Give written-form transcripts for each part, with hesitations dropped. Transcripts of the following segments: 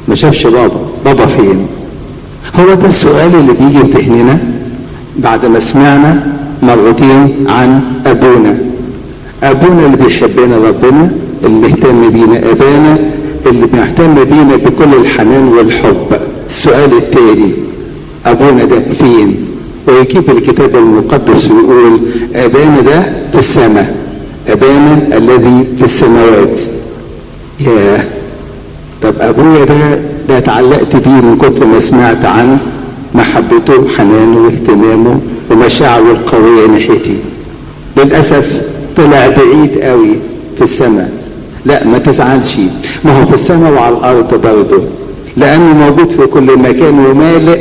ما شافش بابا فين؟ هو ده السؤال اللي بيجي في ذهننا بعد ما سمعنا مرتين عن ابونا اللي بيحبنا، ربنا اللي بيهتم بينا، ابانا اللي بيهتم بينا بكل الحنان والحب. السؤال التالي، ابونا ده فين؟ ويجيب الكتاب المقدس ويقول ابانا ده في السماء، ابانا الذي في السماوات. ياه، طب ابويا ده اتعلقت بيه من كتر ما سمعت عن محبته وحنانه واهتمامه ومشاعره القويه ناحيتي. للاسف طلع بعيد قوي في السماء. لا ما تزعلش، ما هو في السماء وعلى الارض برضه، لانه موجود في كل مكان ومالئ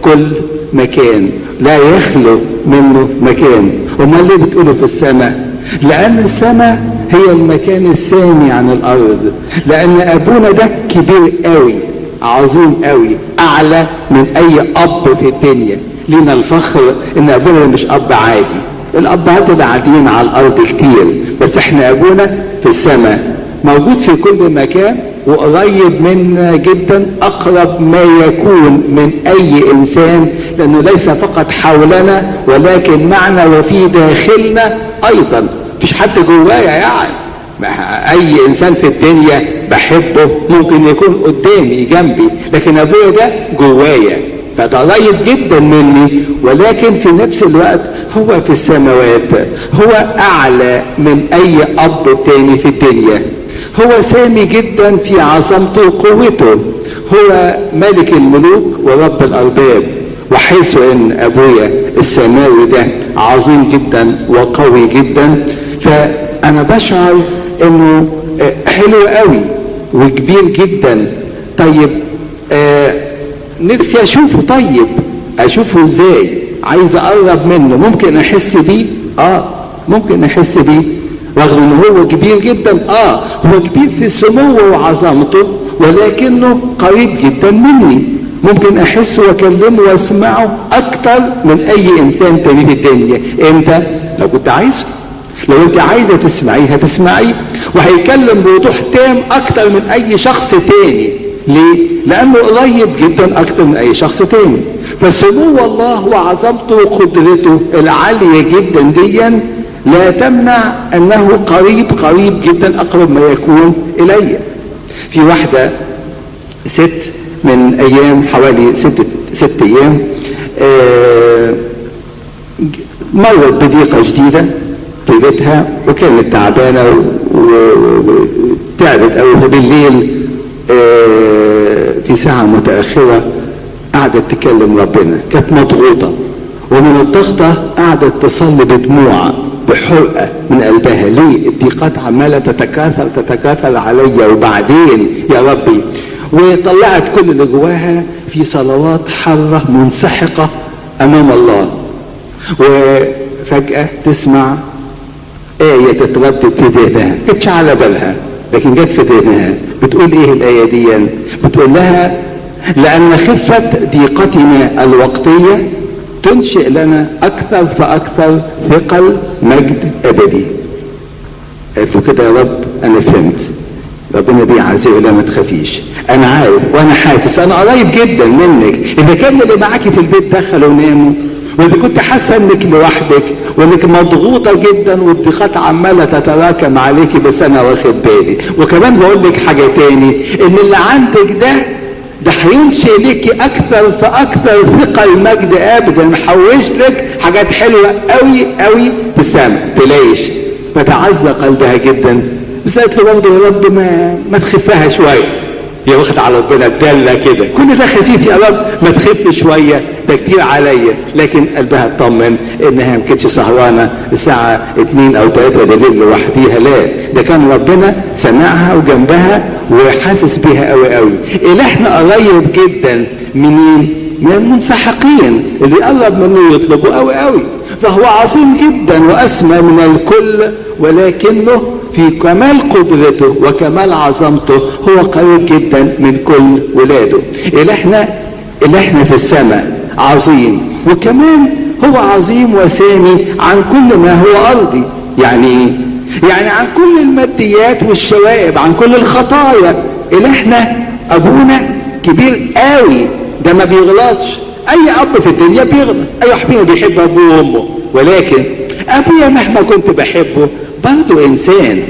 كل مكان، لا يخلو منه مكان. امال ليه بتقولوا في السماء؟ لان السماء هي المكان السامي عن الارض، لان ابونا ده كبير قوي، عظيم قوي، اعلى من اي اب في الدنيا. لنا الفخر ان ابونا مش اب عادي، الابهات اللي قاعدين على الارض كتير، بس احنا ابونا في السماء موجود في كل مكان وقريب منا جدا، اقرب ما يكون من اي انسان، لانه ليس فقط حولنا ولكن معنا وفي داخلنا ايضا. مفيش حد جوايا يعني، اي انسان في الدنيا بحبه ممكن يكون قدامي جنبي، لكن ابويا ده جوايا، فده قريب جدا مني، ولكن في نفس الوقت هو في السماوات، هو اعلى من اي اب تاني في الدنيا، هو سامي جدا في عظمته وقوته، هو ملك الملوك ورب الارباب. وحيث ان ابويا السماوي ده عظيم جدا وقوي جدا، فانا بشعر انه حلو قوي وكبير جدا. طيب نفسي اشوفه، طيب اشوفه ازاي؟ عايز اقرب منه، ممكن احس بيه؟ ممكن احس بيه، رغم ان هو كبير جدا. هو كبير في سموه وعظمته، ولكنه قريب جدا مني، ممكن احسه واكلمه واسمعه اكتر من اي انسان تاني في الدنيا. امتى؟ لو كنت عايزه، لو انت عايزه تسمعيه هتسمعيه، وهيكلم بوضوح تام اكتر من اي شخص تاني. ليه؟ لانه قريب جدا اكتر من اي شخص تاني. فسمو الله وعظمته وقدرته العاليه جدا ديا لا تمنع انه قريب جدا، اقرب ما يكون الي. في واحده ست من ايام، حوالي ست ايام، مرت بضيقه شديده في بيتها، وكانت تعبانه وتعبت قوي. بالليل في ساعه متاخره قعدت تكلم ربنا، كانت مضغوطه، ومن الضغطه قعدت تصلي بدموع بحرقه من قلبها. ليه؟ الضيقات عماله تتكاثر عليا، وبعدين يا ربي، وطلعت كل اللي جواها في صلوات حاره منسحقه امام الله. وفجاه تسمع آية تتردد في ذهنها، كانتش على بالها لكن جت في ذهنها. بتقول ايه الآية دي؟ بتقول لها لأن خفة ضيقتنا الوقتية تنشئ لنا أكثر فأكثر ثقل مجد أبدي. قالت له كده يا رب أنا فهمت، ربنا بيعزيه، لا ما تخافيش، أنا عارف وأنا حاسس، أنا قريب جدا منك. إذا كان اللي معاكي في البيت دخلوا وناموا، وإذا كنت حاسة إنك لوحدك وإنك مضغوطة جدا والضيقات عمالة تتراكم عليكي، بس أنا واخد بالي. وكمان بقول لك حاجة تاني، إن اللي عندك ده هينشئ ليكي أكثر فأكثر ثقل مجد أبدا، محوش لك حاجات حلوة قوي قوي في السماء تلاقيش. فتعزى قلبها جدا، بس قالت له برضه يا رب ما تخفها شوية. يا واخد على ربنا الدالة كده، كل ده خفيف يا رب، ما تخف شوية، ده كتير عليا. لكن قلبها اطمن انها ما كانتش سهرانة الساعة 2 أو 3 بالليل لوحديها، لا، ده كان ربنا سمعها وجنبها وحاسس بيها قوي قوي. إلهنا قريب جدا منين؟ من المنسحقين، اللي يقرب منه يطلبه قوي قوي. فهو عظيم جدا وأسمى من الكل، ولكنه في كمال قدرته وكمال عظمته هو قريب جدا من كل ولاده. إلهنا في السماء عظيم، وكمان هو عظيم وسامي عن كل ما هو أرضي. يعني إيه؟ يعني عن كل الماديات والشوائب، عن كل الخطايا. إلهنا أبونا كبير قوي، ده ما بيغلطش. اي اب في الدنيا بيغلط، اي واحد فينا بيحب ابوه وامه، ولكن ابويا مهما كنت بحبه برضه انسان.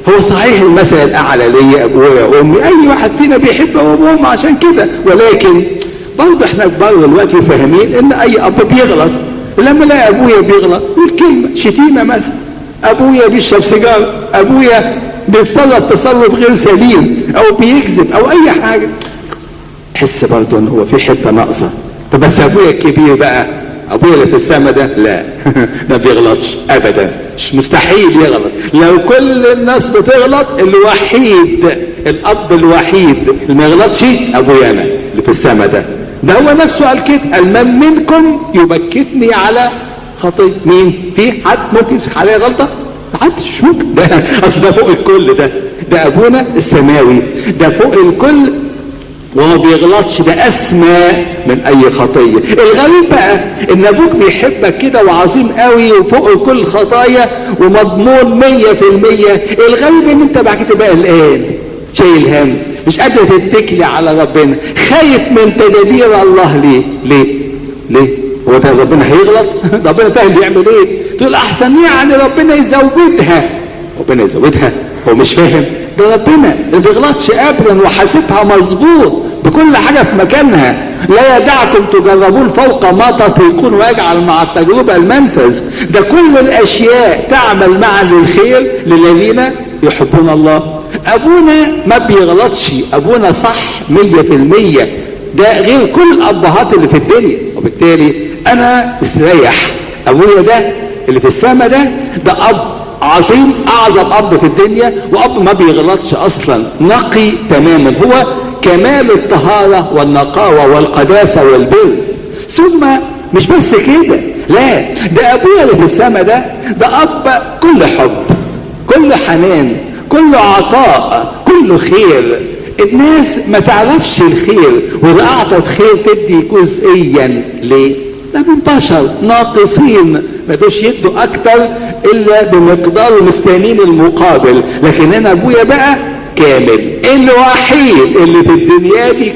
هو صحيح المثل الاعلى ليا ابويا وامي، اي واحد فينا بيحب ابوه وامه عشان كده، ولكن برضه احنا كبار دلوقتي فاهمين ان اي اب بيغلط. لما الاقي ابويا بيغلط والكلمه شتيمه مثلا، ابويا بيشرب سيجاره، ابويا بيتصرف تصرف غير سليم او بيكذب او اي حاجه، احس برضه ان هو في حته ناقصه. طب بس ابويا الكبير بقى، ابويا اللي في السما ده لا ما بيغلطش ابدا، مش مستحيل يغلط. لو كل الناس بتغلط، الوحيد الاب الوحيد اللي ما يغلطش ابويا انا اللي في السما ده. ده هو نفسه قال كده، قال من منكم يبكتني على خطيه. مين في حد ممكن يمسك عليه غلطه؟ محدش ممكن. ده اصل ده فوق الكل، ده ابونا السماوي، ده فوق الكل وما بيغلطش، ده اسمى من اي خطيه. الغريب بقى ان ابوك بيحبك كده وعظيم قوي وفوق كل خطايا ومضمون 100%. الغريب ان انت بعد كده بقى قلقان، شايل هم، مش قادر تتكلي على ربنا، خايف من تدابير الله. ليه هو ده ربنا هيغلط؟ ربنا فاهم بيعمل ايه. تقول احسن يعني ربنا يزودها. هو مش فاهم؟ ده ربنا ما بيغلطش ابدا وحاسبها مظبوط بكل حاجه في مكانها. لا يدعكم تجربون فوق ما تطيقون ويجعل مع التجربه المنفذ. ده كل الاشياء تعمل معا للخير للذين يحبون الله. ابونا ما بيغلطش، ابونا صح 100%. ده غير كل الابهات اللي في الدنيا، وبالتالي انا استريح. ابويا ده اللي في السماء ده اب عظيم، اعظم اب في الدنيا، واب ما بيغلطش اصلا، نقي تماما، هو كمال الطهارة والنقاوة والقداسة والبر. ثم مش بس كده، لا، ده ابويا اللي في السماء ده اب كل حب، كل حنان، كل عطاء، كل خير. الناس ما تعرفش الخير، واذا اعطت خير تدي جزئيا. ليه؟ ده من بشر ناقصين، ما يقدرش يدوا اكتر الا بمقدار مستنين المقابل. لكن انا ابويا بقى كامل، الوحيد اللي في الدنيا دي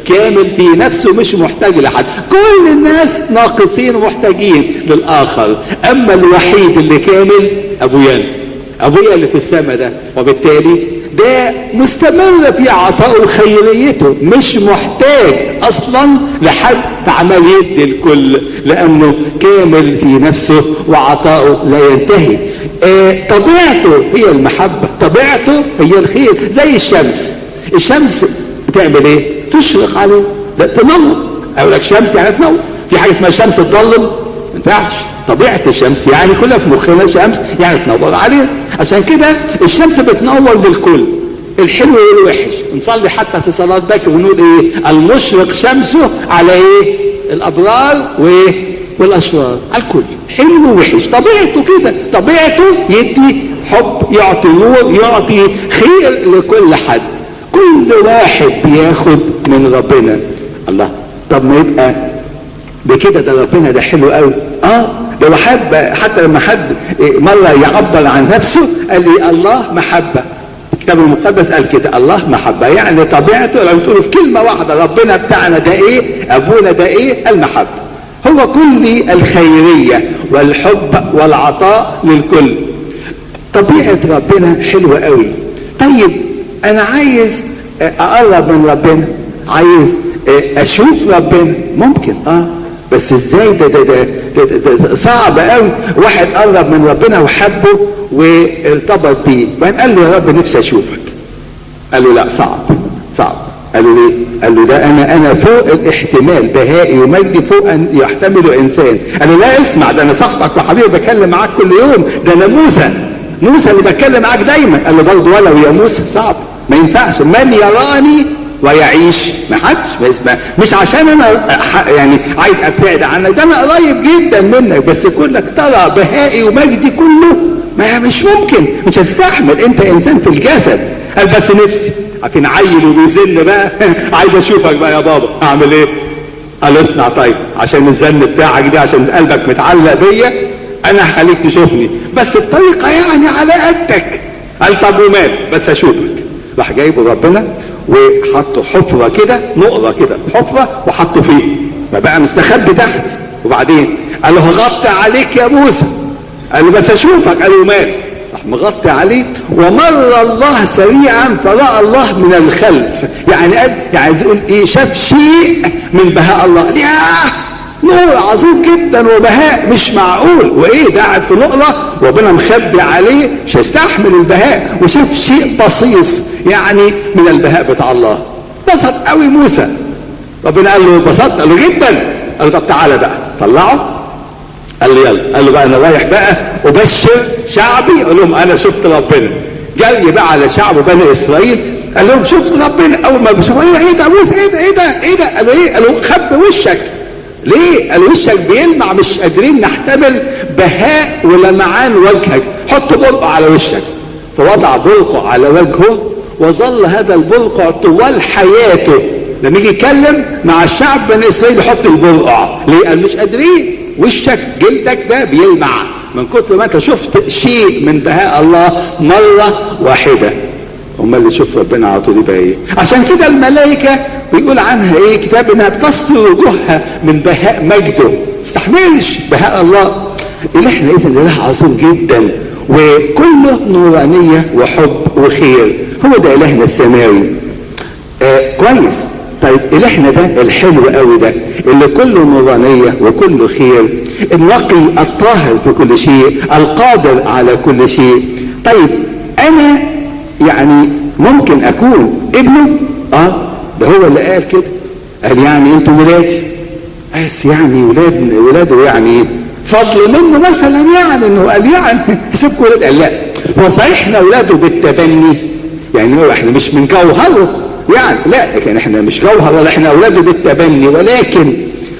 كامل في نفسه، مش محتاج لحد. كل الناس ناقصين ومحتاجين للاخر، اما الوحيد اللي كامل ابويا اللي في السماء ده. وبالتالي ده مستمر في عطائه وخيريته، مش محتاج اصلا لحد، عمال يدي الكل لانه كامل في نفسه وعطائه لا ينتهي. طبيعته هي المحبة، طبيعته هي الخير. زي الشمس بتعمل ايه؟ تشرق عليه، لا تنور. اقول لك شمس يعني تنور، في حاجة اسمها الشمس تضلم؟ ما ينفعش. طبيعة الشمس يعني كلها في مخنا شمس يعني تنور عليه. عشان كده الشمس بتنور للكل، الحلو والوحش. نصلي حتى في صلاة بكر ونقول ايه؟ المشرق شمسه على ايه؟ الابرار وايه؟ والاشرار، على الكل، حلو ووحش. طبيعته كده، طبيعته يدي حب، يعطي نور، يعطي خير لكل حد. كل واحد بياخد من ربنا. الله، طب ما يبقى بكده ده ربنا ده حلو قوي. ده بحب. حتى لما حد مرة يعبر عن نفسه قال لي الله محبة، الكتاب المقدس قال كده، الله محبة. يعني طبيعته لو تقولوا في كلمة واحدة ربنا بتاعنا ده ايه، ابونا ده ايه؟ المحبة. هو كل الخيرية والحب والعطاء للكل. طبيعة ربنا حلوة قوي. طيب انا عايز اقرب من ربنا، عايز اشوف ربنا، ممكن بس ازاي؟ ده صعب قوي. واحد قرب من ربنا وحبه وارتبط بيه، وبعدين قال له يا رب نفسي اشوفك. قال له لا، صعب. قال له ليه؟ قال له ده انا فوق الاحتمال، بهائي ومجدي فوق ان يحتمله انسان. قال له لا، اسمع، ده انا صاحبك وحبيبي بكلم معاك كل يوم، ده انا موسى اللي بتكلم معاك دايما. قال له برضه ولو يا موسى صعب، ما ينفعش. من يراني ويعيش، ما حدش مش عشان انا يعني عايز ابتعد عنك، ده انا قريب جدا منك، بس كلك ترى بهائي ومجدي كله، ما مش ممكن، مش هتستحمل، انت انسان في الجسد. قال بس نفسي، عارفين عيل وبيزن بقى عايز اشوفك بقى يا بابا، اعمل ايه؟ قال اسمع، طيب عشان الزن بتاعك ده، عشان قلبك متعلق بيا، انا هخليك تشوفني بس بطريقه يعني على قدك. قال طب ومال، بس اشوفك. راح جايبه ربنا وحطوا حفرة كده، نقرة كده حفرة وحطوا فيه، فبقى مستخبي تحت. وبعدين قال له هغطي عليك يا موسى، قال له بس اشوفك، قال له مال، راح مغطي عليه. ومر الله سريعا فرأى الله من الخلف، يعني قال يعني يقول ايه، شاف شيء من بهاء الله. ياه، نور عظيم جدا وبهاء مش معقول، وايه ده قاعد في نقرة وربنا مخبي عليه مش هيستحمل البهاء، وشاف شيء بصيص يعني من البهاء بتاع الله. بسط قوي موسى. ربنا قال له بسطت، قال له جدا، قال له طب تعالى بقى طلعه. قال له يلا، قال له بقى انا رايح بقى ابشر شعبي، قال لهم انا شفت ربنا. جري بقى على شعب بني اسرائيل، قال لهم شفت ربنا. اول ما بيشوفوا ايه ده موسى، ايه ده ايه ده ايه ده، قالوا ايه، قالوا خبي وشك. ليه؟ قالوا وشك بيلمع، مش قادرين نحتمل بهاء ولمعان وجهك، حط برقع على وشك. فوضع برقع على وجهه، وظل هذا البرقع طوال حياته. لما يجي يتكلم مع الشعب بني اسرائيل يحط البرقع. ليه؟ قال مش قادرين، وشك جلدك ده بيلمع من كتر ما انت شفت شيء من بهاء الله مرة واحدة. امال اللي شوف ربنا على طول يبقى ايه؟ عشان كده الملائكة بيقول عنها ايه كتاب، انها بتسطر وجوهها من بهاء مجده، تستحملش بهاء الله. الهنا اذا اله عظيم جدا وكله نورانية وحب وخير، هو ده الهنا السماوي. كويس. طيب الهنا ده الحلو قوي ده اللي كله نورانية وكله خير، النقي الطاهر في كل شيء، القادر على كل شيء. طيب انا يعني ممكن اكون ابنه؟ ده هو اللي قال كده، قال يعني انتوا ولادي، بس يعني ولاده يعني فضل منه مثلا، يعني انه قال يعني سيبكوا ولاد. قال لا، هو صحيح احنا ولاده بالتبني، يعني هو احنا مش من جوهره يعني، لا، لكن احنا مش جوهر ولا احنا اولاده بالتبني، ولكن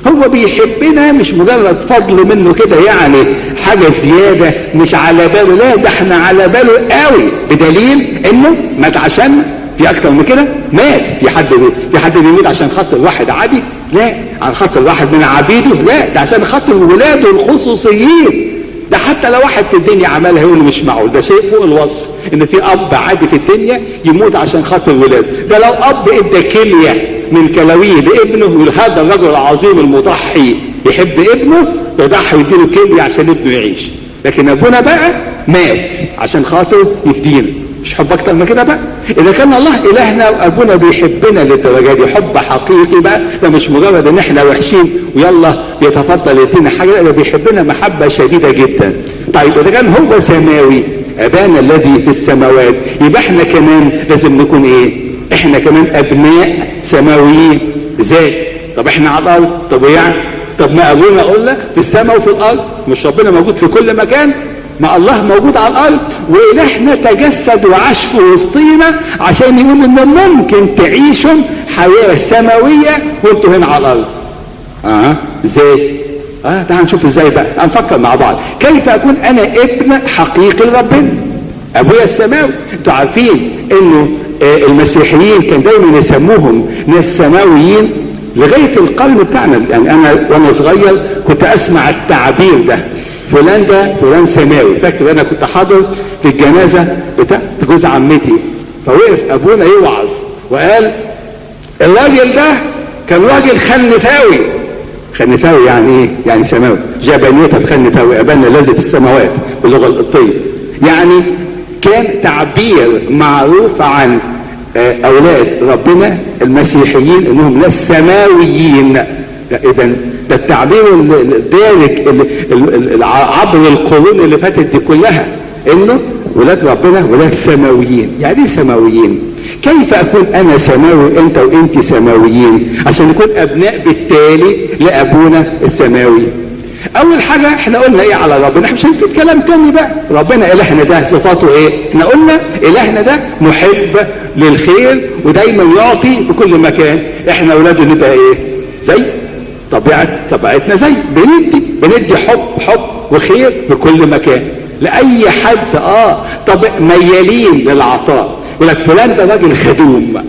هو بيحبنا مش مجرد فضل منه كده يعني حاجة زيادة مش على باله، لا، ده احنا على باله قوي، بدليل انه مات عشان، في اكتر من كده مات. في حد بيموت عشان خاطر واحد عادي؟ لا، عن خاطر واحد من عبيده؟ لا، ده عشان خاطر ولاده الخصوصيين. ده حتى لو واحد في الدنيا عملها يقول مش معقول، ده شيء فوق الوصف ان في اب عادي في الدنيا يموت عشان خاطر ولاده. ده لو اب ادى كليه من كلاويه لابنه، يقول هذا الرجل العظيم المضحي يحب ابنه، يضحي يديله كليه عشان ابنه يعيش. لكن ابونا بقى مات عشان خاطر يفدينا، مش حب اكتر من كده بقى؟ اذا كان الله الهنا وابونا بيحبنا للدرجه دي حب حقيقي بقى، ده مش مجرد ان احنا وحشين ويلا يتفضل يدينا حاجه، ده بيحبنا محبه شديده جدا. طيب اذا كان هو سماوي، ابانا الذي في السماوات، يبقى احنا كمان لازم نكون ايه؟ احنا كمان ابناء سماويين. ازاي؟ طب احنا على الارض، طب يعني طب ما ابونا قلنا في السماء وفي الارض، مش ربنا موجود في كل مكان؟ ما الله موجود على الارض، والهنا تجسد وعاش في وسطينا عشان يقول ان ممكن تعيشوا حياه سماويه وانتوا هنا على الارض. ازاي؟ تعال نشوف ازاي بقى، هنفكر مع بعض. كيف اكون انا ابن حقيقي لربنا؟ ابويا السماوي. انتوا عارفين انه المسيحيين كان دايما يسموهم ناس سماويين لغايه القرن بتاعنا. يعني انا وانا صغير كنت اسمع التعبير ده، فلان ده فلان سماوي. فاكر انا كنت حاضر في الجنازه بتاعت جوز عمتي، فوقف ابونا يوعظ وقال الراجل ده كان راجل خنفاوي. خنفاوي يعني ايه؟ يعني سماوي. جبنيته خنفاوي، ابانا الذي في السماوات باللغه القبطيه. يعني كان تعبير معروف عن اولاد ربنا المسيحيين انهم ناس سماويين. اذا ده التعبير الدارج عبر القرون اللي فاتت دي كلها، انه ولاد ربنا ولاد سماويين. يعني ايه سماويين؟ كيف اكون انا سماوي انت وانت سماويين عشان نكون ابناء بالتالي لابونا السماوي؟ اول حاجه احنا قلنا ايه على ربنا؟ احنا مش هنكتب كلام تاني بقى. ربنا الهنا ده صفاته ايه؟ احنا قلنا الهنا ده محب للخير ودايما يعطي في كل مكان. احنا اولاده نبقى ايه؟ زي طبيعتنا، زي بندي حب وخير في كل مكان لاي حد. طب ميالين للعطاء، يقول لك فلان ده راجل خدوم،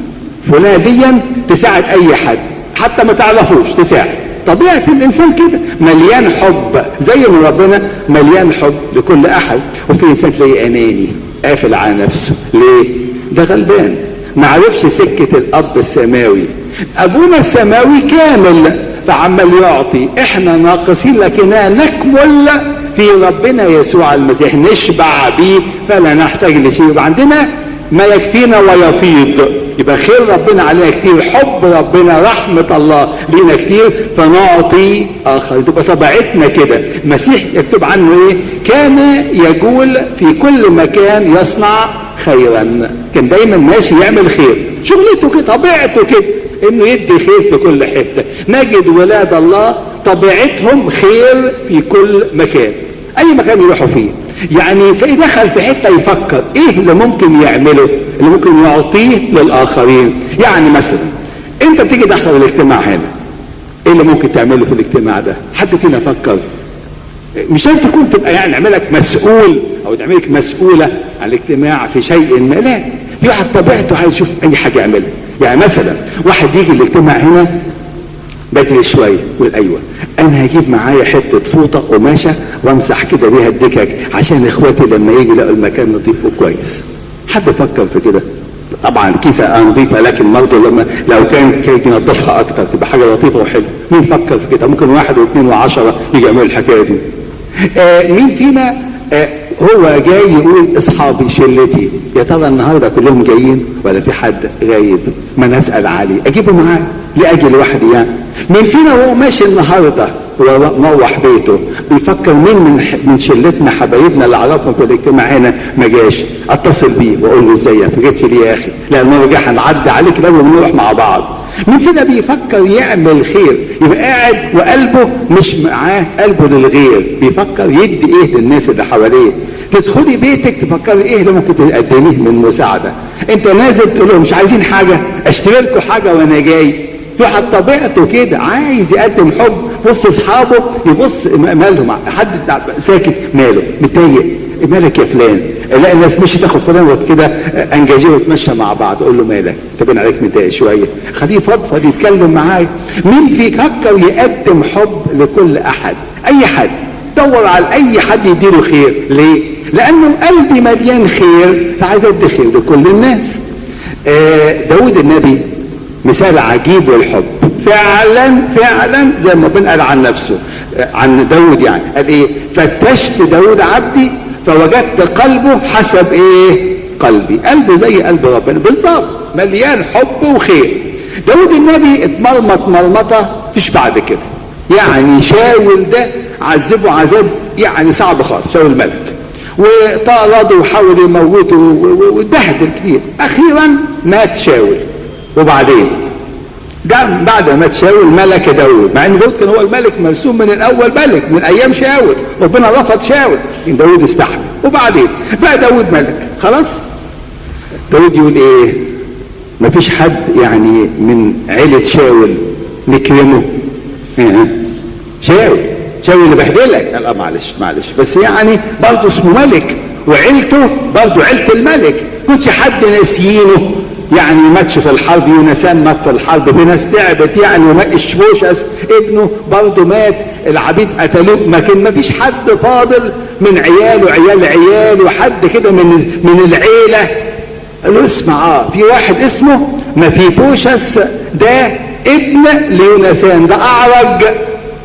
فلان ديا تساعد اي حد حتى ما تعرفوش تساعد. طبيعه الانسان كده، مليان حب زي ما ربنا مليان حب لكل احد. وفي انسان تلاقيه اناني قافل على نفسه. ليه؟ ده غلبان، ما عرفش سكة الاب السماوي. ابونا السماوي كامل فعمال يعطي، احنا ناقصين لكننا نكمل في ربنا يسوع المسيح، نشبع بيه فلا نحتاج لشيء، يبقى عندنا ما يكفينا ويفيض، يبقى خير ربنا علينا كتير، حب ربنا، رحمة الله لينا كتير، فنعطي آخر. تبقى طبيعتنا كده. المسيح يكتب عنه ايه؟ كان يجول في كل مكان يصنع خيرا، كان دايما ماشي يعمل خير، شغلته كده، طبيعته كده انه يدي خير في كل حتة. نجد ولاد الله طبيعتهم خير في كل مكان، اي مكان يروحوا فيه. يعني فإذا دخل في حتة يفكر ايه اللي ممكن يعمله، اللي ممكن يعطيه للآخرين. يعني مثلا انت بتيجي تحضر الاجتماع هنا، ايه اللي ممكن تعمله في الاجتماع ده؟ حد فينا فكر؟ مش انت تكون تبقى يعني نعملك مسؤول او تعملك مسؤولة عن الاجتماع في شيء ما، لا، في واحد طبيعته عايز يشوف اي حاجة يعملها. يعني مثلا واحد يجي الاجتماع هنا بدري شويه يقول ايوه انا هجيب معايا حته فوطه قماشه وامسح كده بيها الدكك عشان اخواتي لما يجي يلاقوا المكان نظيف وكويس. حد فكر في كده؟ طبعا الكيسه نظيفه، لكن برضه لو كان ينظفها اكتر تبقى حاجه لطيفه وحلوه. مين فكر في كده؟ ممكن 1 و2 و10 يجي يعملوا الحكايه دي. مين فينا هو جاي يقول اصحابي شلتي يا ترى النهارده كلهم جايين ولا في حد غايب؟ ما نسال عليه اجيبه معايا لاجل لوحدي يعني. مين فينا وهو ماشي النهارده ومروح بيته بيفكر مين من شلتنا حبايبنا اللي اعرفهم في الاجتماع هنا ما جاش، اتصل بيه واقول له ازيك ما جيتش ليه يا اخي؟ لا المره الجايه هنعدي عليك لازم نروح مع بعض. مين فينا بيفكر يعمل خير؟ يبقى قاعد وقلبه مش معاه، قلبه للغير، بيفكر يدي ايه للناس اللي حواليه. تدخلي بيتك تفكري ايه اللي ممكن تقدميه من مساعده. انت نازل تقول له مش عايزين حاجه، اشتري لكم حاجه وانا جاي. في واحد طبيعته كده عايز يقدم حب، بص اصحابه يبص مالهم، حد ساكت ماله متضايق، مالك يا فلان؟ لا الناس مش تاخد فلان كده انجازيه وتمشى مع بعض، قول له مالك؟ تبين عليك متضايق شويه، خليه يفضفض يتكلم معاك. مين فيفكر يقدم حب لكل احد؟ اي حد دور على اي حد يديله خير. ليه؟ لانه قلبي مليان خير فعايز ادي خير لكل الناس. داود النبي مثال عجيب للحب، فعلا فعلا زي ما ربنا قال عن نفسه عن داود، يعني قال ايه؟ فتشت داود عبدي فوجدت قلبه حسب ايه؟ قلبي. قلبه زي قلب ربنا بالظبط، مليان حب وخير. داود النبي اتمرمط مرمطه مفيش بعد كده. يعني شاول ده عذبه عذاب يعني صعب خالص، شاول الملك، وطارده وحاول يموته واتبهدل كتير. اخيرا مات شاول. وبعدين بعد ما مات شاول ملك داود، مع ان داود كان هو الملك مرسوم من الاول ملك من ايام شاول، ربنا رفض شاول لكن داود استحمل. وبعدين بقى داود ملك خلاص. داود يقول ايه؟ مفيش حد يعني من عيلة شاول نكرمه. شاول اللي بهدلك. لا معلش بس يعني برضه اسمه ملك وعيلته برضه عيلة الملك، كنتش حد ناسيينه. يعني ماتش في الحرب، يونسان مات في الحرب، في ناس تعبت يعني، وإشبوشس ابنه برضه مات، العبيد قتلوه، لكن ما فيش حد فاضل من عياله عيال وحد كده من العيلة. قالوا اسمع في واحد اسمه مفيبوشس، ده ابن ليونسان، ده أعرج،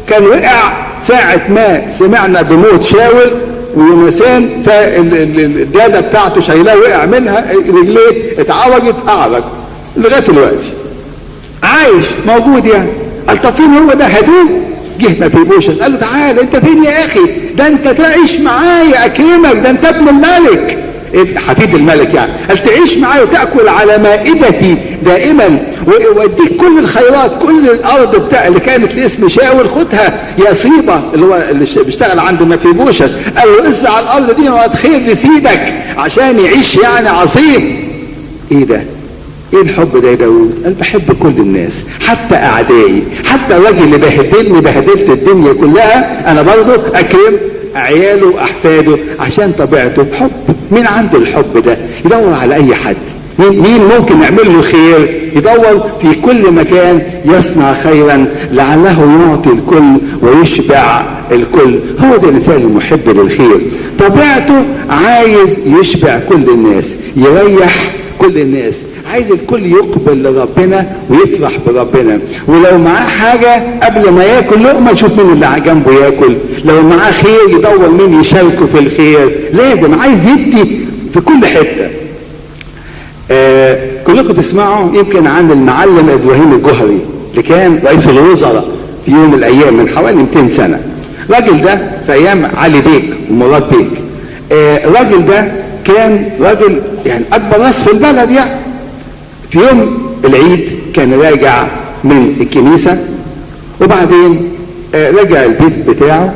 كان وقع ساعة ما سمعنا بموت شاول ويونسان، فالدادة بتاعته شايلاه وقع منها رجليه اتعرجت، أعرج لغاية دلوقتي عايش موجود يعني. قال طب فين هو ده؟ هدوه. جه مفيبوشس قال له تعال انت فين يا اخي؟ ده انت تعيش معايا اكرمك، ده انت ابن الملك حفيد الملك يعني. قال تعيش معايا وتأكل على مائدتي دائما واديك كل الخيرات، كل الارض بتاع اللي كانت لاسم شاول خدها يا صيبة اللي بيشتغل عند مفيبوشس. قال له اسرع على الارض دي وادخل لسيدك عشان يعيش يعني عصيب. ايه ده؟ ايه الحب ده يا داود؟ قال بحب كل الناس حتى اعدائي، حتى الراجل اللي بهدلني بهدلت الدنيا كلها انا برضه اكرم عياله واحفاده عشان طبيعته بحب. مين عنده الحب ده؟ يدور على اي حد. مين ممكن يعمل له خير؟ يدور في كل مكان يصنع خيرا لعله يعطي الكل ويشبع الكل. هو ده الانسان المحب للخير، طبيعته عايز يشبع كل الناس، يريح كل الناس، عايز الكل يقبل لربنا ويفرح بربنا. ولو معاه حاجة قبل ما ياكل لقمة يشوف مين اللي جنبه ياكل، لو معاه خير يدور مين يشاركه في الخير. لازم عايز يدي في كل حتة. كلكم تسمعوا يمكن عن المعلم ابراهيم الجوهري اللي كان رئيس الوزراء في يوم من الايام من حوالي 200 سنة. الراجل ده في ايام علي بيك ومراد بيك، الراجل ده كان راجل يعني اكبر ناس في البلد. يعني في يوم العيد كان راجع من الكنيسة وبعدين رجع البيت بتاعه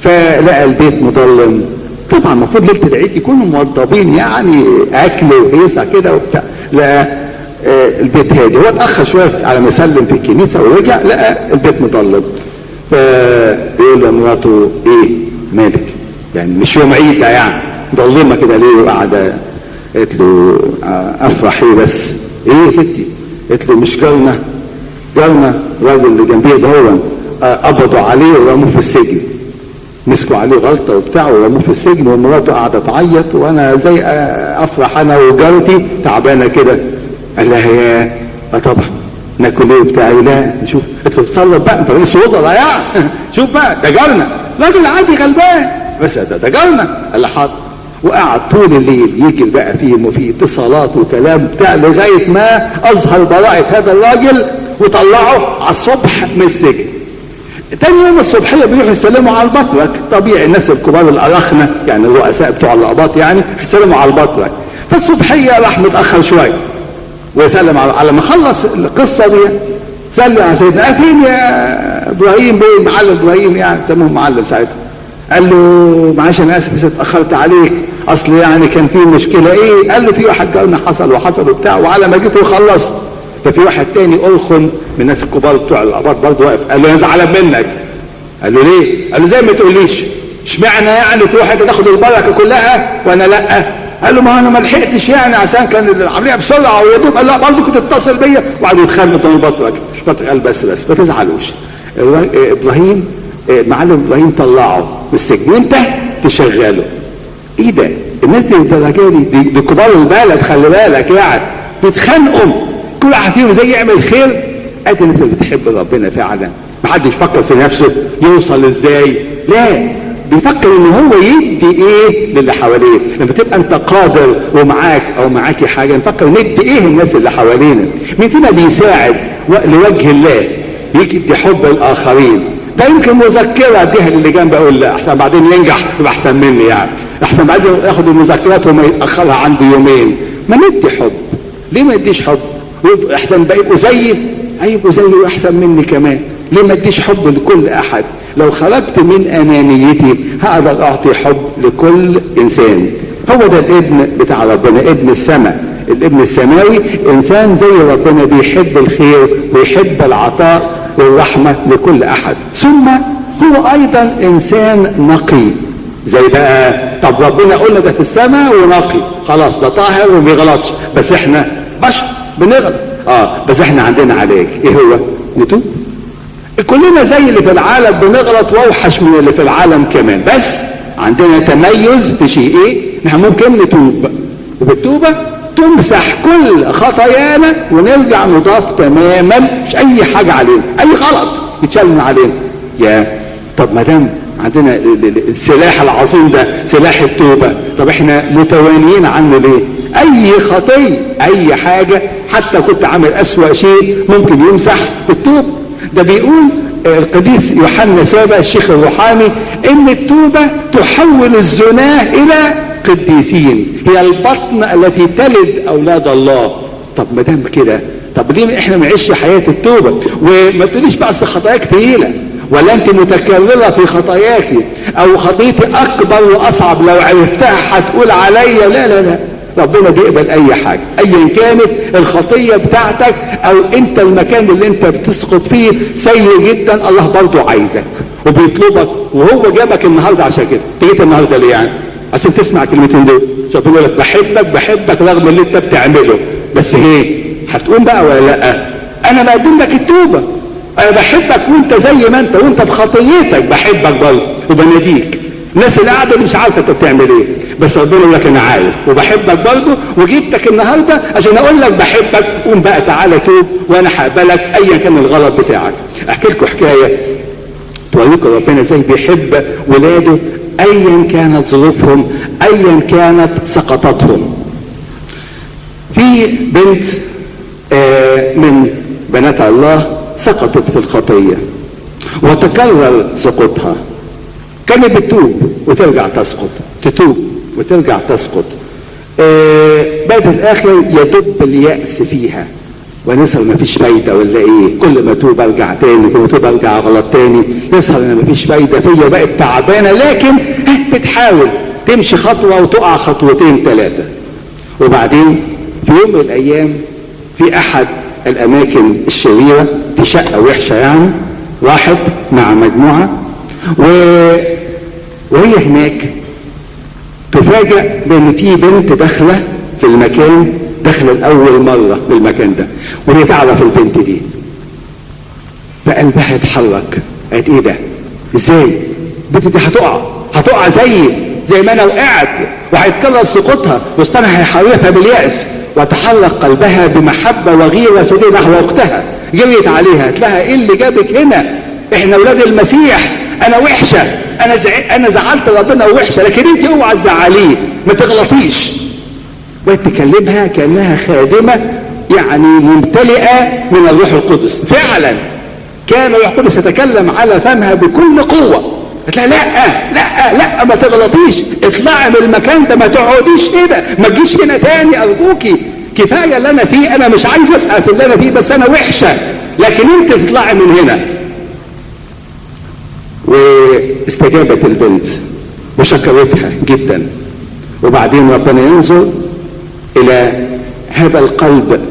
فلقى البيت مظلم. طبعا المفروض ليلة العيد يكونوا موضبين يعني اكل وهيصة كده وبتاع، لقى البيت هادي. هو اتأخر شوية على ما سلم في الكنيسة ورجع لقى البيت مظلم. فيقول لمراته ايه مالك؟ يعني مش يوم عيد يعني ضلمه كده ليه وقاعده؟ قالت له افرح ايه بس؟ ايه يا ستي؟ قالت له مش جارنا الراجل اللي جنبيه ده هو قبضوا عليه ورموه في السجن، مسكوا عليه غلطه وبتاع ورموه في السجن، ومراته قاعده تعيط وانا زي افرح انا وجارتي تعبانه كده. قال لها يا طبعا ناكل ايه بتاع؟ لا نشوف. قلت له اتصرف بقى انت رئيس وزراء يعني شوف بقى ده جارنا راجل عادي غلبان بس ده جارنا. قال له حاضر. وقعد طول الليل يجي بقى فيه وفيه اتصالات وكلام بتاع لغايه ما اظهر براءه هذا الراجل وطلعه على الصبح من السجن. تاني يوم الصبحيه بيروحوا يسلموا على البطرك، طبيعي الناس الكبار الاراخنه يعني الرؤساء بتوع القضاة يعني يسلموا على البطرك. فالصبحيه راح متاخر شويه ويسلم على ما خلص القصه دي سلم على سيدنا فين يا ابراهيم بيه؟ معلم ابراهيم يعني سموه معلم ساعتها. قال له معلش انا اسف بس اتاخرت عليك، اصل يعني كان في مشكله. ايه؟ قال له في واحد جارنا حصل وبتاع، وعلى ما جيت وخلصت ففي واحد تاني ألخن من الناس الكبار بتوع الاباط برضه واقف. قال له انا زعلان منك. قال له ليه؟ قال له زي ما تقوليش اشمعنى يعني تروح انت تاخد البركه كلها وانا لا؟ قال له ما انا ما لحقتش يعني عشان كان العمليه بسرعه ويا دوب. قال لا برضه كنت تتصل بيا. وقعدوا يتخانقوا تاني البطرك. قال بس ما تزعلوش. ابراهيم معلم ابراهيم طلعه من السجن وانت تشغله. ايه ده؟ الناس دي الدرجه دي كبار البلد خلي بالك يعني بيتخانقوا كل واحد فيهم زي يعمل خير. ادي الناس اللي بتحب ربنا فعلا. محدش يفكر في نفسه يوصل ازاي، لا بيفكر ان هو يدي ايه للي حواليه. لما تبقى انت قادر ومعاك او معاكي حاجه نفكر ندي ايه الناس اللي حوالينا. مين فينا بيساعد لوجه الله يدي حب الاخرين؟ ده يمكن مذكره اديها للي جنبي اقول لا احسن بعدين ينجح يبقى احسن مني يعني، احسن بعدين ياخد المذكرات وما يتاخرها عنده يومين. ما ندي حب. ليه ما يديش حب؟ احسن بقى يبقوا زيي، هيبقوا زيي واحسن مني كمان. ليه ما اديش حب لكل احد؟ لو خرجت من انانيتي هقدر اعطي حب لكل انسان. هو ده الابن بتاع ربنا، ابن السماء، الابن السماوي انسان زي ربنا بيحب الخير ويحب العطاء والرحمة لكل احد. ثم هو ايضا انسان نقي زي بقى. طب ربنا قلنا ده في السماء ونقي خلاص ده طاهر وما بيغلطش، بس احنا بشر بنغلط. بس احنا عندنا علاج. ايه هو؟ نتوب. كلنا زي اللي في العالم بنغلط واوحش من اللي في العالم كمان، بس عندنا تميز في شيء ايه؟ احنا ممكن نتوب وبالتوبة تمسح كل خطايانا ونرجع نضاف تماما، مش اي حاجة علينا، اي غلط يتشال من علينا. طب ما دام عندنا السلاح العظيم ده سلاح التوبة، طب احنا متوانيين عنه ليه؟ اي خطية اي حاجة حتى كنت عامل اسوأ شيء ممكن يمسح بالتوبة. ده بيقول القديس يوحنا سابا الشيخ الروحاني ان التوبة تحول الزناه الى قديسين، هي البطن التي تلد اولاد الله. طب ما دام كده طب ليه احنا ما نعيش حياة التوبة؟ وما تقوليش بقى اصل خطاياك ثقيلة ولا انت متكررة في خطاياك او خطيتي اكبر واصعب لو عرفتها هتقول عليا. لا لا لا، ربنا بيقبل اي حاجة ايا كانت الخطية بتاعتك او انت المكان اللي انت بتسقط فيه سيء جدا. الله برضو عايزك وبيطلبك وهو جابك النهاردة عشان كده. تجيت النهاردة ليه يعني؟ عشان تسمع كلمتين دول. شوف يقول لك بحبك رغم اللي انت بتعمله، بس ايه هتقوم بقى ولا لا؟ انا بقدم لك التوبة، انا بحبك وانت زي ما انت وانت بخطيتك بحبك برضه وبناديك. الناس اللي قاعده مش عارفه انت بتعمل ايه، بس ربنا يقول لك انا عارف وبحبك برضه وجبتك النهارده عشان اقول لك بحبك، قوم بقى تعالى توب وانا هقبلك ايا كان الغلط بتاعك. احكي لكم حكايه توريكم ربنا ازاي بيحب ولاده ايا كانت ظروفهم، ايا كانت سقطتهم. في بنت من بنات الله سقطت في الخطيه وتكرر سقوطها، كانت بتتوب وترجع تسقط، تتوب وترجع تسقط. بعد الاخر يدب اليأس فيها ونسأل ما فيش فايدة ولا ايه، كل ما توب ارجع تاني، كل ما توب ارجع غلط تاني، يسأل ان ما فيش فايدة فيا، بقت تعبانة، لكن بتحاول تمشي خطوة وتقع خطوتين ثلاثة. وبعدين في يوم من الايام في احد الاماكن الشريرة، في شقة وحشة يعني، واحد مع مجموعة وهي هناك تفاجأ بان في بنت داخلة في المكان، داخله لاول مره بالمكان ده، وهي تعرف البنت دي، فقلبها اتحرك، قالت ايه ده؟ ازاي؟ البنت دي هتقع زي ما انا وقعت، وهيتكرر سقوطها، واستنى هيحرفها باليأس، وتحرك قلبها بمحبه وغيره شديده نحو اختها. جريت عليها قالت لها ايه اللي جابك هنا؟ احنا اولاد المسيح، انا وحشه، انا زعلت ربنا وحشه، لكن انت اوعى تزعليه، ما تغلطيش. وتكلمها كأنها خادمة يعني ممتلئة من الروح القدس. فعلا كان الروح القدس يتكلم على فمها بكل قوة. قالت لها لا ما تغلطيش، اطلعي من المكان ده، ما تقعديش هنا، ما تجيش هنا تاني ارجوكي، كفاية اللي انا فيه، انا مش عايزة ابقى في اللي انا فيه، بس انا وحشة، لكن انت تطلعي من هنا. واستجابت البنت وشكرتها جدا. وبعدين ربنا ينظر الى هذا القلب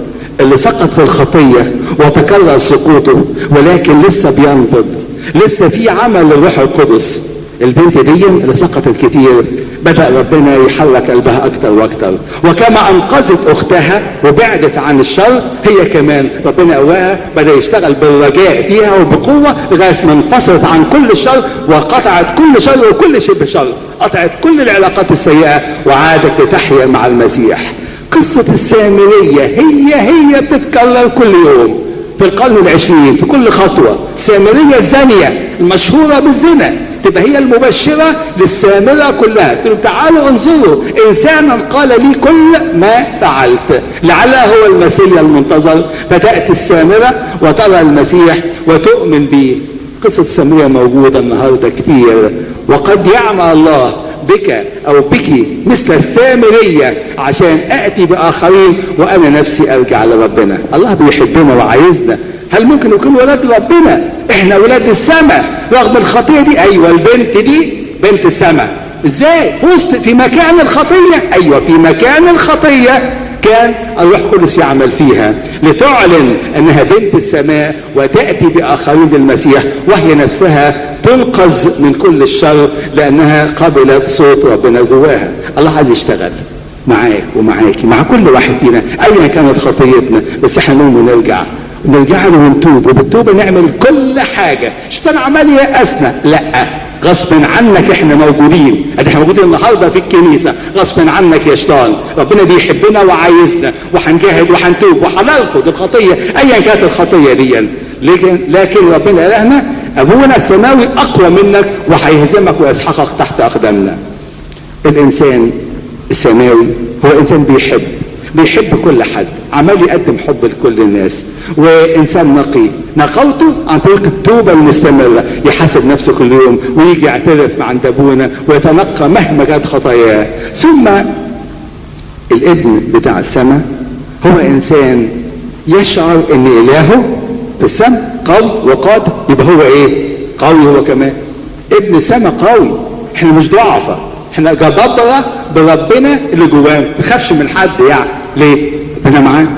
اللي سقط في الخطية وتكرر سقوطه، ولكن لسه بينبض، لسه في عمل للروح القدس. البنت دي اللي سقطت كتير بدأ ربنا يحرك قلبها اكتر واكتر، وكما انقذت اختها وبعدت عن الشر، هي كمان ربنا قواها، بدأ يشتغل بالرجاء فيها وبقوة لغاية ما انفصلت عن كل الشر وقطعت كل شر وكل شبه شر، قطعت كل العلاقات السيئة وعادت لتحيا مع المسيح. قصة السامرية هي بتتكرر كل يوم في القرن العشرين، في كل خطوة. السامرية الزانية المشهورة بالزنا تبقى هي المبشرة للسامرة كلها، تقول تعالوا انظروا إنسانا قال لي كل ما فعلت، لعله هو المسيح المنتظر. فتأتي السامرة وترى المسيح وتؤمن به. قصة السامرية موجودة النهاردة كتير، وقد يعمل الله بك أو بك مثل السامرية عشان أأتي بآخرين وأنا نفسي أرجع لربنا. الله بيحبنا وعايزنا. هل ممكن نكون ولاد ربنا؟ احنا ولاد السماء رغم الخطية دي. أيوة البنت دي بنت السماء. ازاي؟ وسط في مكان الخطية. أيوة في مكان الخطية كان الروح القدس يعمل فيها لتعلن أنها بنت السماء وتأتي بآخرين للمسيح، وهي نفسها تنقذ من كل الشر لأنها قبلت صوت ربنا جواها. الله عايز يشتغل معاك ومعاكي، مع كل واحد فينا أيا كانت خطيتنا، بس احنا نقوم ونرجع له ونتوب، وبالتوبة نعمل كل حاجة. الشيطان عمال ييأسنا، لا، غصب عنك احنا موجودين. احنا موجودين النهارده في الكنيسه غصب عنك يا شيطان. ربنا بيحبنا وعايزنا، وهنجاهد وهنتوب وهنرفض الخطيه ايا كانت الخطيه دي. لكن ربنا إلهنا ابونا السماوي اقوى منك وهيهزمك ويسحقك تحت اقدامنا. الانسان السماوي هو انسان بيحب كل حد، عمال يقدم حب لكل الناس، وانسان نقي نقوته عن طريق التوبه المستمره، يحاسب نفسه كل يوم ويجي يعترف عند ابونا ويتنقى مهما كانت خطاياه. ثم الابن بتاع السماء هو انسان يشعر ان الهه في السماء قوي وقادر، يبقى هو ايه؟ قوي هو كمان. ابن السماء قوي، احنا مش ضعفة، احنا جبابرة بربنا اللي جوانا، ما تخافش من حد يعني. ليه؟ ربنا معانا.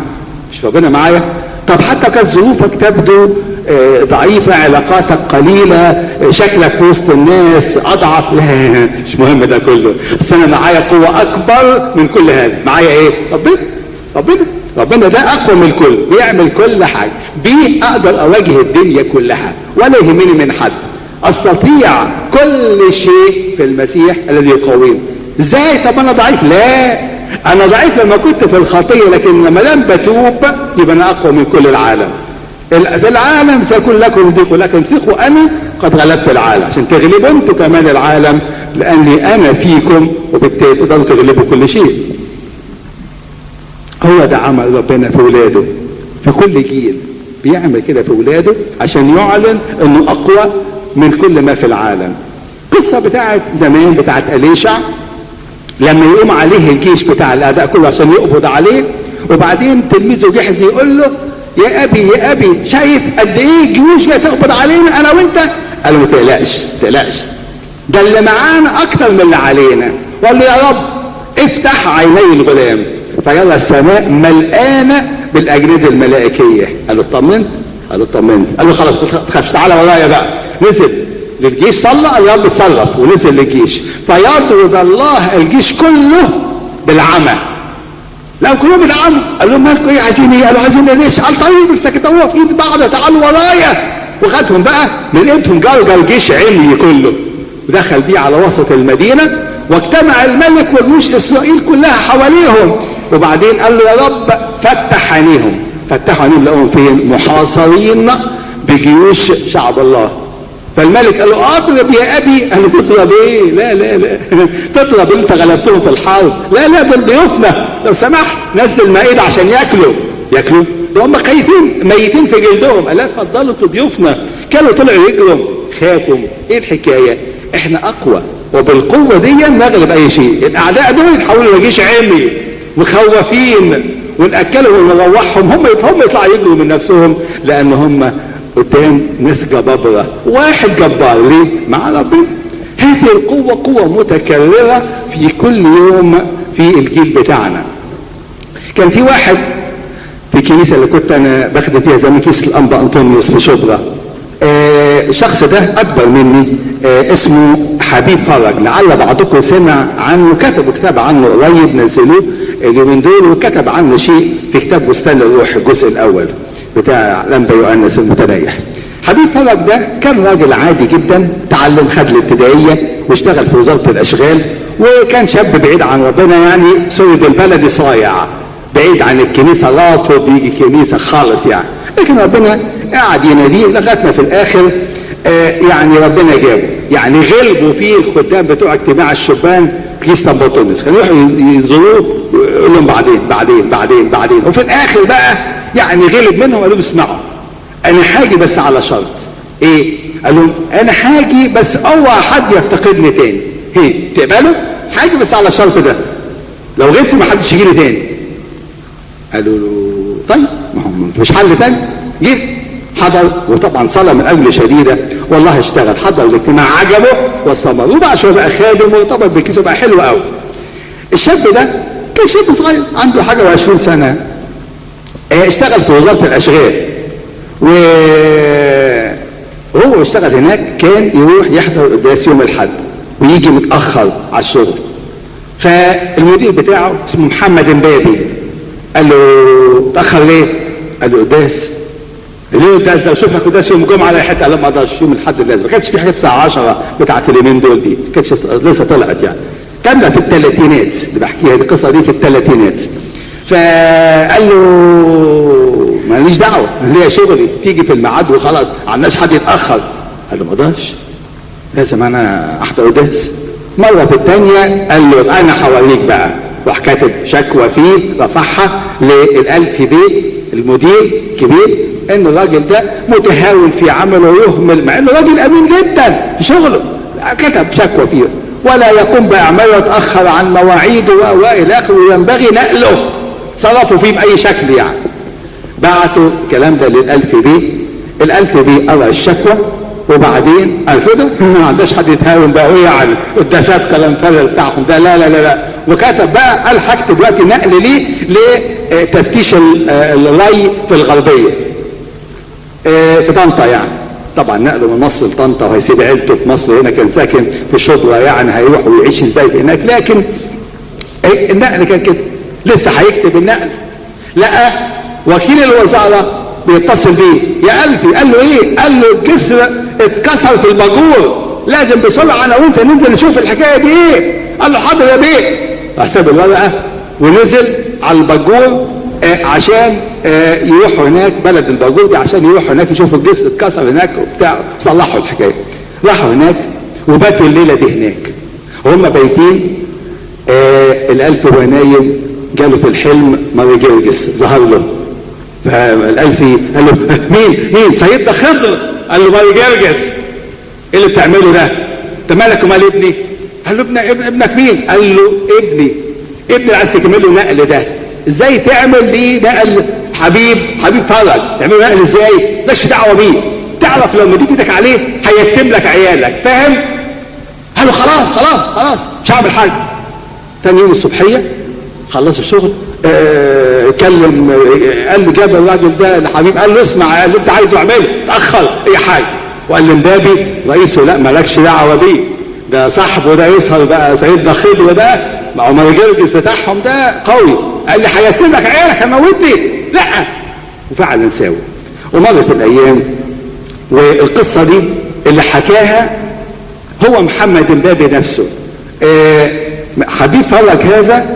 مش ربنا معايا؟ طب حتى كانت ظروفك تبدو ضعيفة، علاقاتك قليلة، شكلك في وسط الناس اضعف، لا مش مهم ده كله، بس انا معايا قوة اكبر من كل هذا. معايا ايه؟ ربنا ده اقوى من الكل، بيعمل كل حاجة، بيه اقدر اواجه الدنيا كلها ولا يهمني من حد. استطيع كل شيء في المسيح الذي يقويني. ازاي؟ طب انا ضعيف. لا، انا ضعيف لما كنت في الخطيه، لكن لما لم بتوب يبقى انا اقوى من كل العالم. في العالم سيكون لكم ضيق، لكن ثقوا انا قد غلبت العالم. عشان تغلبوا انتوا كمان العالم، لاني انا فيكم، وبالتالي تقدروا تغلبوا كل شيء. هو ده عمل ربنا في ولاده، في كل جيل بيعمل كده في ولاده عشان يعلن انه اقوى من كل ما في العالم. قصة بتاعت زمان بتاعت أليشع لما يقوم عليه الجيش بتاع الأعداء كله عشان يقبض عليه، وبعدين تلميذه جحزي يقول له يا أبي شايف قد إيه الجيوش جاية تقبض علينا أنا وأنت؟ قال له ما تقلقش، ده اللي معانا أكتر من اللي علينا. وقال له يا رب افتح عيني الغلام فيرى السماء ملقانة بالأجناد الملائكية. قال له اطمنت؟ قال له خلاص ما تخافش، تعالى ورايا بقى. نزل للجيش، صلى، قال يا رب اتصرف، ونزل للجيش فيطرد الله الجيش كله بالعمى. لو كلهم بالعمى قال لهم مالكم ايه؟ عايزين ايه؟ قالوا عايزين ليش؟ قال طيب سكتوا في ايد بعض، تعالوا ورايا. وخدهم بقى من ايدهم، جرجر الجيش عمي كله ودخل بيه على وسط المدينه، واجتمع الملك وجيوش اسرائيل كلها حواليهم. وبعدين قال له يا رب فتحوا عينيهم، لقوهم فين؟ محاصرين بجيوش شعب الله. فالملك قال له اضرب يا ابي. قال له تضرب ايه؟ لا تضرب انت غلبتهم في الحرب. لا دول ضيوفنا، لو سمحت نزل مائده عشان ياكلوا ده هم خايفين ميتين في جلدهم. قال لا اتفضلوا انتوا ضيوفنا. كانوا طلعوا يجروا خافوا. ايه الحكايه؟ احنا اقوى، وبالقوه دي نغلب اي شيء. الاعداء دول يتحولوا لجيش عمي مخوفين، ونأكلهم ونروحهم، هم يطلعوا يجروا من نفسهم، لان هم قدام ناس جبابرة. واحد جبار ليه؟ مع ربنا. هذه القوة قوة متكررة في كل يوم في الجيل بتاعنا. كان في واحد في الكنيسة اللي كنت انا بخدم فيها زمان، كنيسة الانبا انطونيوس في شبرا. الشخص ده اكبر مني، اسمه حبيب فرج، لعل بعضكم سمع عنه، كتبوا كتاب عنه قريب نزلوه اليومين دول، وكتب عنه شيء في كتاب بستان الروح الجزء الاول بتاع لمبا يؤنس المتريح. حبيب فرج ده كان راجل عادي جدا، تعلم، خد الابتدائيه واشتغل في وزاره الاشغال، وكان شاب بعيد عن ربنا، يعني سوري بالبلدي صايع، بعيد عن الكنيسه، رافض يجي كنيسه خالص يعني. لكن ربنا قاعد يناديه لغايه ما في الاخر يعني ربنا جابه، يعني غلبوا فيه الخدام بتوع اجتماع الشبان في اسطنبول. كانوا يروحوا يزوروه ويقول لهم بعدين، وفي الاخر بقى يعني غلب منهم. قالوا اسمعوا انا حاجي بس على شرط. ايه؟ قال لهم انا حاجي بس اوعى حد يفتقدني تاني. تقبلوا؟ حاجي بس على الشرط ده، لو غبت ما حدش يجي لي تاني. قالوا له طيب ما هو مش حل تاني. جه حضر، وطبعا صلاه من اجل شديده، والله اشتغل، حضر الاجتماع عجبه واستمر، وبقى شويه بقى خادم، وطبعا بكيسه بقى حلو قوي. الشاب ده كان شاب صغير عنده حاجه و20 سنه، اشتغل في وزاره الاشغال، وهو اشتغل هناك كان يروح يحضر قداس يوم الاحد ويجي متاخر على الشغل. فالمدير بتاعه اسمه محمد امبابي قال له تاخر ليه؟ قال له قداس. ليه قداس؟ لو شوف لك قداس يوم الجمعه على حته. قال له ما اقدرش، يوم الاحد لازم. ما كانش في حاجه الساعه 10 بتاعت اليومين دول، دي ما كانتش لسه طلعت يعني، كان في الثلاثينات اللي بحكيها دي، القصه دي في الثلاثينات. فقال له ماليش دعوه، ليا شغلي، تيجي في الميعاد وخلاص، ما عندناش حد يتاخر. قال له ما اقدرش، لازم انا احضر قداس. مره في الثانيه قال له انا هوريك بقى، راح كاتب شكوى فيه رفعها للألف بيه المدير كبير ان الراجل ده متهاون في عمله ويهمل، مع انه راجل امين جدا في شغله. كتب شكوى فيه ولا يقوم باعماله، يتاخر عن مواعيده والى اخره، وينبغي نقله، صرفوا فيه باي شكل يعني. بعتوا الكلام ده للألف بيه. الألف بيه قرأ الشكوى، وبعدين قال كده ما عندناش حد يتهاون بقى، ايه يعني الدسات كلام فارغ بتاعهم ده، لا. وكتب بقى قال هكتب دلوقتي نقل ليه لتفتيش الري في الغربيه في طنطا يعني. طبعا نقله من مصر لطنطا، وهيسيب عيلته في مصر، هنا كان ساكن في شبرا يعني، هيروح ويعيش ازاي هناك. لكن النقل كان كده، لسه هيكتب النقل لقى وكيل الوزاره بيتصل بيه، يا ألفي. قال له ايه؟ قال له الجسر اتكسر في الباجور، لازم بسرعة انا وانت ننزل نشوف الحكاية دي ايه. قال له حاضر يا بيه. فساب الورقة ونزل على الباجور عشان يروحوا هناك بلد الباجور دي، عشان يروحوا هناك يشوفوا الجسر اتكسر هناك وبتاع، صلحوا الحكاية. راحوا هناك وباتوا الليلة دي هناك وهم بايتين. الألف وهو نايم جاله في الحلم ماري جرجس ظهر له. فالألفي قال له مين؟ سيدنا خضر. قال له ماري جرجس. ايه اللي بتعمله ده؟ انت مالك ومال ابني؟ قال له ابنك مين؟ قال له ابني اللي عايز تكمل له نقل ده. ازاي تعمل لي نقل حبيب فرج؟ تعمله نقل ازاي؟ مالكش دعوه بيه، تعرف لو مديت ايدك عليه هيتم لك عيالك، فاهم؟ قال له خلاص مش هعمل حاجه. تاني يوم الصبحيه خلص الشغل، كلم، قال له جاب الراجل ده الحبيب، قال له اسمع اللي انت عايزه اعمله، اتاخر اي حاجه. وقال لمبابي رئيسه لا مالكش دعوه بيه، ده صاحبه ده يسهر بقى سيدنا خضر ده مع عمر جرجس بتاعهم ده قوي. قال لي هيتم لك عيالك هموتني. لا، وفعلا ساوي. ومرت الايام والقصه دي اللي حكاها هو محمد امبابي نفسه. حبيب فرج هذا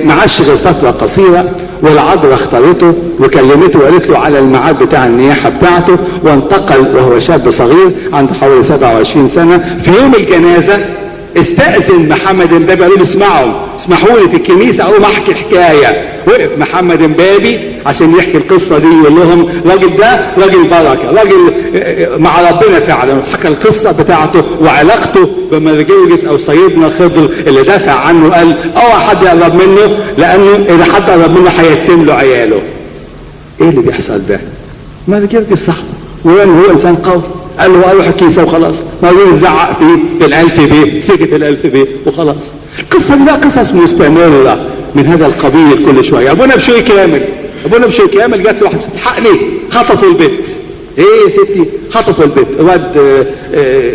معاش غير فتره قصيره، والعذراء اختارته وكلمته وقالت له على الميعاد بتاع النياحه بتاعته، وانتقل وهو شاب صغير عنده حوالي 27 سنه. في يوم الجنازه استأذن محمد امبابي، قالوا له اسمحوا لي في الكنيسه اقوم احكي حكايه. وقف محمد امبابي عشان يحكي القصه دي، يقول لهم الراجل ده راجل بركه، راجل مع ربنا فعلا. حكى القصه بتاعته وعلاقته بماري جرجس او سيدنا خضر اللي دافع عنه، قال اوعى حد يقرب منه لانه اذا حد قرب منه هيتم له عياله. ايه اللي بيحصل ده؟ ماري جرجس صاحبه هو انسان قوي، قال له اروح الكنيسه وخلاص. ما يزعق في الالف بيه، سكت الالف بيه وخلاص. القصه دي بقى قصص مستمره من هذا القبيل كل شويه. ابونا بشوي كامل جات له واحد حقني خطفوا البيت. ايه يا ستي؟ خطفوا البيت. الواد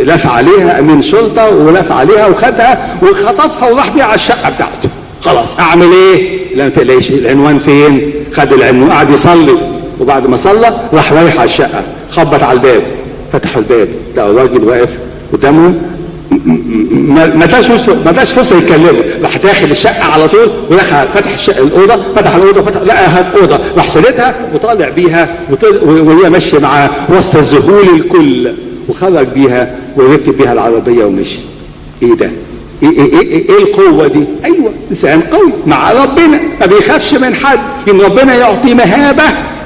لف عليها امين شرطه ولف عليها وخدها وخطفها وراح بيها على الشقه بتاعته. خلاص اعمل ايه؟ لا ما تقلقش، العنوان فين؟ خد العنوان قعد يصلي، وبعد ما صلى راح رايح على الشقه، خبط على الباب، فتحوا الباب لقوا الراجل واقف قدامهم، ما اداش فرصه يتكلموا، راح داخل الشقه على طول ودخل فتح الاوضه لقى الاوضه، راح شالتها وطالع بيها وهي ماشيه مع وسط الذهول الكل، وخرج بيها وركب بيها العربيه ومشي. ايه ده؟ ايه القوه دي؟ ايوه انسان قوي مع ربنا ما بيخافش من حد، ان ربنا يعطي مهابه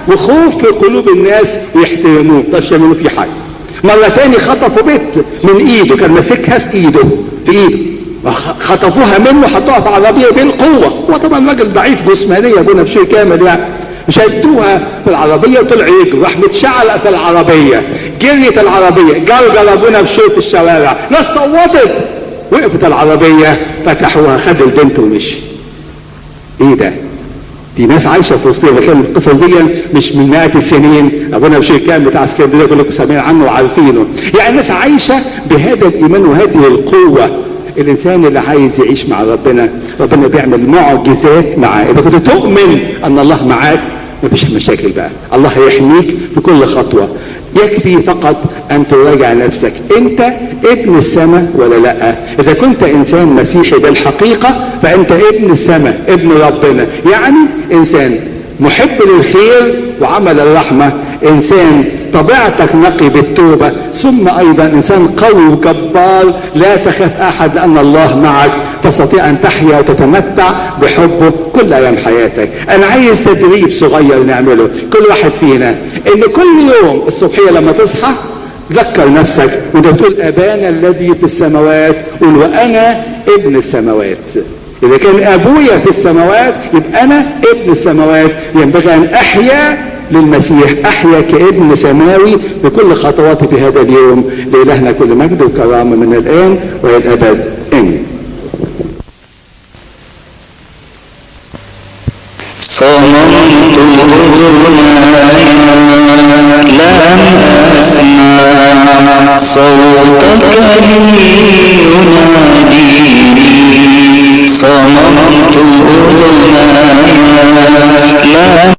وخوف في قلوب الناس ويحترموه، ما يقدرش يعملوا فيه حاجه. مرة تاني خطفوا بيت من ايده، كان ماسكها في ايده خطفوها منه، حطوها في عربية بالقوة. هو طبعا راجل ضعيف جسمانيا ابونا بشوي كامل يعني، شدوها في العربية وطلع يجري، راح متشعلق في العربية، جريت العربية، جرجر ابونا بشوي في الشوارع، ناس صوتت، وقفت العربية فتحوها، خد البنت ومشي. ايه ده؟ دي ناس عايشه في وسطنا. كان القصه دي مش من مئات السنين، ابونا بشير كان بتاع اسكندريه كلكم سامعين عنه وعارفينه. يعني الناس عايشه بهذا الايمان وهذه القوه. الانسان اللي عايز يعيش مع ربنا بيعمل معجزات معاه. اذا كنت تؤمن ان الله معاك مفيش مشاكل بقى، الله هيحميك في كل خطوه. يكفي فقط ان تراجع نفسك، انت ابن السماء ولا لا؟ اذا كنت انسان مسيحي بالحقيقه فانت ابن السماء، ابن ربنا، يعني انسان محب للخير وعمل الرحمه، انسان طبيعتك نقي بالتوبه، ثم ايضا انسان قوي وجبار لا تخاف احد لان الله معك، تستطيع ان تحيا وتتمتع بحبه كل ايام حياتك. انا عايز تدريب صغير نعمله كل واحد فينا، ان كل يوم الصبحيه لما تصحى ذكر نفسك وانت بتقول ابانا الذي في السماوات، قول وانا ابن السماوات. اذا كان ابويا في السماوات يبقى انا ابن السماوات، ينبغي ان احيا للمسيح، احيا كابن سماوي بكل خطواتي في هذا اليوم. لإلهنا كل مجد وكرامه من الان والى الابد امين. صممت أذناي لم أسمع صوتك لي يناديني، صممت أذناي لم